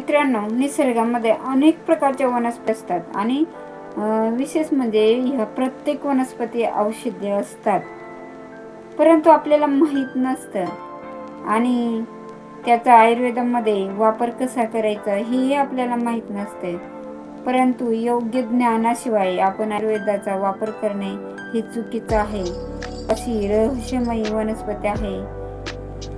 मित्रांनो, निसर्गामध्ये अनेक प्रकारच्या वनस्पती असतात आणि विशेष म्हणजे ह्या प्रत्येक वनस्पती औषधी असतात, परंतु आपल्याला माहीत नसतं आणि त्याचा आयुर्वेदामध्ये वापर कसा करायचा हेही आपल्याला माहीत नसते. परंतु योग्य ज्ञानाशिवाय आपण आयुर्वेदाचा वापर करणे हे चुकीचं आहे. अशी रहस्यमयी वनस्पती आहे,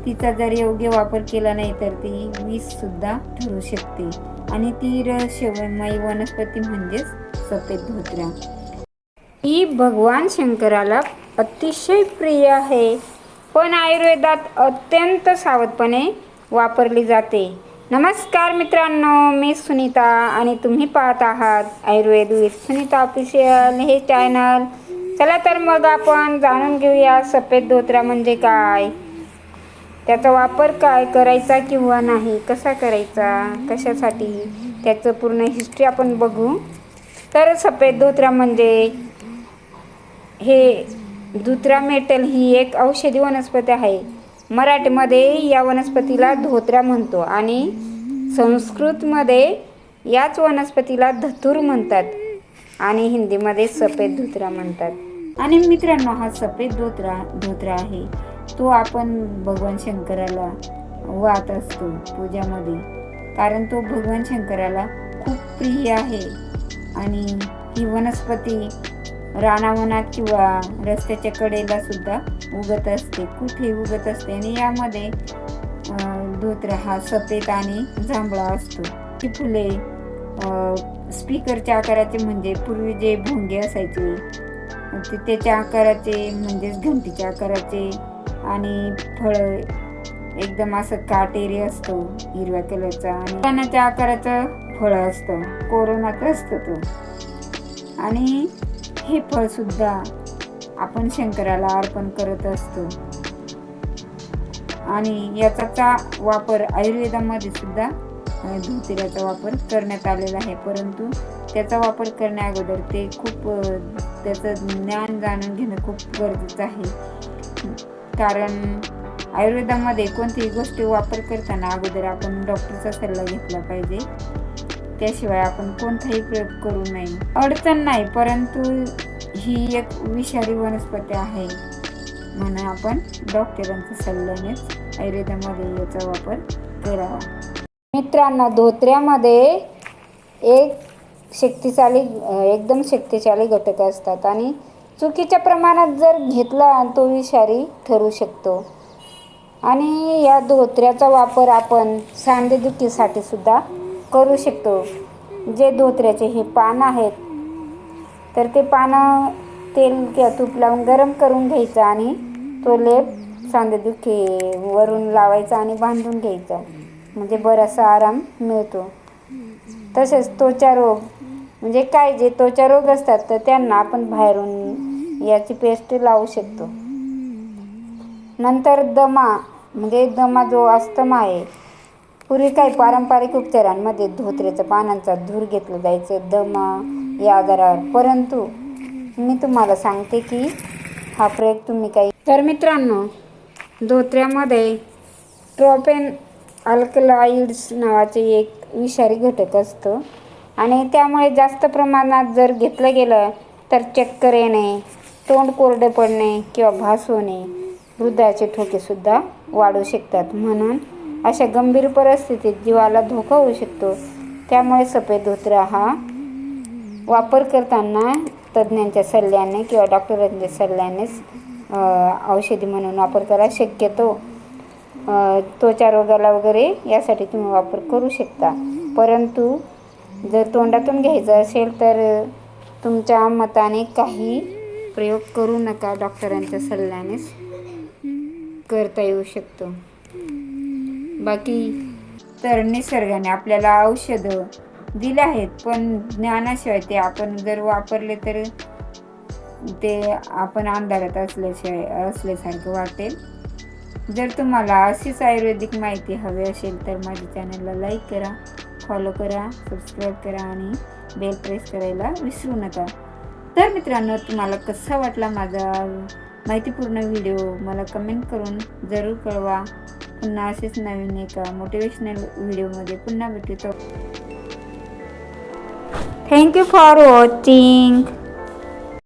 तिचा जर योग्य वापर केला नाही तर ती विष सुद्धा ठरू शकते. आणि ती रहस्यमयी वनस्पती म्हणजेच सफेद धोत्रा. ही भगवान शंकराला अतिशय प्रिय आहे, पण आयुर्वेदात अत्यंत सावधपणे वापरली जाते. नमस्कार मित्रांनो, मी सुनीता आणि तुम्ही पाहत आहात आयुर्वेद विथ सुनीता ऑफिशियल हे चॅनल. चला तर मग आपण जाणून घेऊया सफेद धोत्रा म्हणजे काय, त्याचा वापर काय करायचा किंवा नाही, कसा करायचा, कशासाठी, त्याचं पूर्ण हिस्ट्री आपण बघू. तर सफेद धोत्रा म्हणजे हे धोत्रा मेटल ही एक औषधी वनस्पती आहे. मराठीमध्ये या वनस्पतीला धोत्रा म्हणतो आणि संस्कृतमध्ये याच वनस्पतीला धतूर म्हणतात आणि हिंदीमध्ये सफेद धोत्रा म्हणतात. आणि मित्रांनो, हा सफेद धोत्रा आहे तो आपण भगवान शंकराला वाहत असतो पूजामध्ये, कारण तो भगवान शंकराला खूप प्रिय आहे. आणि ही वनस्पती रानावनात किंवा रस्त्याच्या कडेला सुद्धा उगत असते, कुठे उगत असते. आणि यामध्ये धोत्रा हा सफेद आणि जांभळा असतो. ती फुले स्पीकरच्या आकाराचे, म्हणजे पूर्वी जे भोंगे असायचे ते त्याच्या आकाराचे, म्हणजेच घंटीच्या आकाराचे. आणि फळ एकदम असं काटेरी असतो, हिरव्या कलरचा आणि पानाच्या आकाराचं फळ असतं, कोरोनात असतं तो. आणि हे फळ सुद्धा आपण शंकराला अर्पण करत असतो. आणि याचा वापर आयुर्वेदामध्ये सुद्धा धोत्र्याचा वापर करण्यात आलेला आहे, परंतु त्याचा वापर करण्या अगोदर ते खूप त्याचं ज्ञान जाणून घेणं खूप गरजेचं आहे. कारण आयुर्वेदामध्ये कोणतीही गोष्टी वापर करताना अगोदर आपण डॉक्टरचा सल्ला घेतला पाहिजे, त्याशिवाय आपण कोणताही प्रयोग करू नये. अडचण नाही, परंतु ही एक विषारी वनस्पती आहे म्हणून आपण डॉक्टरांच्या सल्ल्यानेच आयुर्वेदामध्ये याचा वापर करावा. मित्रांनो, धोत्र्यामध्ये एकदम शक्तिशाली घटक असतात आणि चुकीच्या प्रमाणात जर घेतला तो विषारी ठरू शकतो. आणि या धोत्र्याचा वापर आपण सांधेदुखीसाठी सुद्धा करू शकतो. जे धोत्र्याचे हे पान आहेत तर ते पानं तेल किंवा तूप लावून गरम करून घ्यायचं आणि तो लेप सांधेदुखीवरून लावायचा आणि बांधून घ्यायचा, म्हणजे बराचसा आराम मिळतो. तसेच त्वचारोग, म्हणजे काय जे त्वचारोग असतात तर त्यांना आपण बाहेरून याची पेस्ट लावू शकतो. नंतर दमा जो अस्थमा आहे, पूर्वी काही पारंपरिक उपचारांमध्ये धोत्र्याच्या पानांचा धूर घेतला जायचं दमा या आजारावर, परंतु मी तुम्हाला सांगते की हा प्रयोग तुम्ही काही. तर मित्रांनो, धोत्र्यामध्ये ट्रोपेन अल्कलॉइड्स नावाचे एक विषारी घटक असतो आणि त्यामुळे जास्त प्रमाणात जर घेतलं गेलं तर चक्कर येणे, तोंड कोरडे पडणे किंवा भास होणे, हृदयाचे ठोकेसुद्धा वाढू शकतात. म्हणून अशा गंभीर परिस्थितीत जीवाला धोका होऊ शकतो. त्यामुळे सफेद धोत्रा हा वापर करताना तज्ज्ञांच्या सल्ल्याने किंवा डॉक्टरांच्या सल्ल्यानेच औषधी म्हणून वापर करा. शक्यतो त्वचा रोगाला वगैरे यासाठी तुम्ही वापर करू शकता, परंतु जर तोंडातून घ्यायचं असेल तर तुमच्या मताने काही प्रयोग करू नका, डॉक्टरांच्या सल्ल्यानेच करता येऊ शकतो. बाकी तर निसर्गाने आपल्याला औषधं दिले आहेत, पण ज्ञानाशिवाय ते आपण जर वापरले तर ते आपण अंधारात असल्यासारखं वाटेल. जर तुम्हाला अशीच आयुर्वेदिक माहिती हवी असेल तर माझ्या चॅनलला लाईक करा, फॉलो करा, सबस्क्राईब करा आणि बेल प्रेस करायला विसरू नका. तर मित्रांनो, तुम्हाला कसा वाटला माझा माहितीपूर्ण व्हिडिओ मला कमेंट करून जरूर कळवा. पुन्हा असेच नवीन एका मोटिवेशनल व्हिडिओमध्ये पुन्हा भेटू. Thank you for watching.